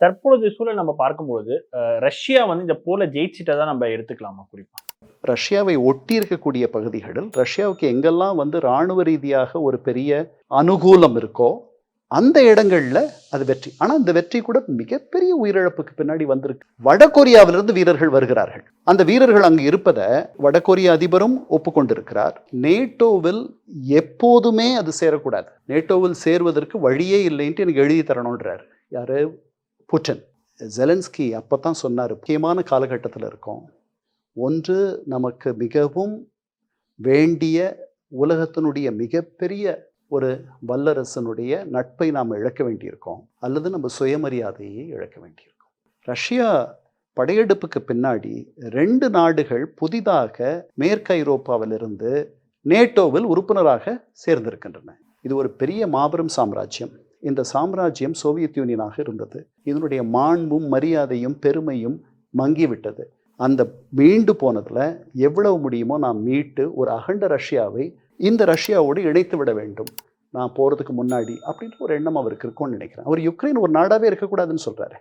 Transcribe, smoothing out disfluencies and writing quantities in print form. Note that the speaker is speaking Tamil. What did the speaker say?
தற்பொழுது சூழல் நம்ம பார்க்கும்பொழுது, ரஷ்யா வந்து இந்த போர்ல ஜெயிச்சுட்டதா நம்ம எடுத்துக்கலாமா குறிப்பா? ரஷ்யாவை ஒட்டி இருக்கக்கூடிய பகுதிகளில் ரஷ்யாவுக்கு எங்கெல்லாம் வந்து ராணுவ ரீதியாக ஒரு பெரிய அனுகூலம் இருக்கோ, அந்த இடங்கள்ல அது வெற்றி. ஆனா இந்த வெற்றி கூட மிகப்பெரிய உயிரிழப்புக்கு பின்னாடி வந்திருக்கு. வடகொரியாவிலிருந்து வீரர்கள் வருகிறார்கள். அந்த வீரர்கள் அங்கு இருப்பத வடகொரிய அதிபரும் ஒப்புக்கொண்டிருக்கிறார். நேட்டோவில் எப்போதுமே அது சேரக்கூடாது. நேட்டோவில் சேருவதற்கு வழியே இல்லைன்ட்டு எனக்கு எழுதி தரணுன்றார். யாரு? புட்டின். ஜெலன்ஸ்கி அப்பதான் சொன்னாரு, முக்கியமான காலகட்டத்தில் இருக்கோம். ஒன்று நமக்கு மிகவும் வேண்டிய உலகத்தினுடைய மிகப்பெரிய ஒரு வல்லரசனுடைய நட்பை நாம் இழக்க வேண்டியிருக்கோம், அல்லது நம்ம சுயமரியாதையை இழக்க வேண்டியிருக்கோம். ரஷ்யா படையெடுப்புக்கு பின்னாடி 2 நாடுகள் புதிதாக மேற்கு ஐரோப்பாவிலிருந்து நேட்டோவில் உறுப்பினராக சேர்ந்திருக்கின்றன. இது ஒரு பெரிய மாபெரும் சாம்ராஜ்யம். இந்த சாம்ராஜ்யம் சோவியத் யூனியனாக இருந்தது. இதனுடைய மாண்பும் மரியாதையும் பெருமையும் மங்கிவிட்டது. அந்த மீண்டு போனதுல எவ்வளவு முடியுமோ நாம் மீட்டு ஒரு அகண்ட ரஷ்யாவை இந்த ரஷ்யாவோடு இணைத்து விட வேண்டும், நான் போறதுக்கு முன்னாடி அப்படின்ற ஒரு எண்ணம் அவருக்கு இருக்கும்னு நினைக்கிறேன். அவர் யுக்ரைன் ஒரு நாடாவே இருக்கக்கூடாதுன்னு சொல்றாரு.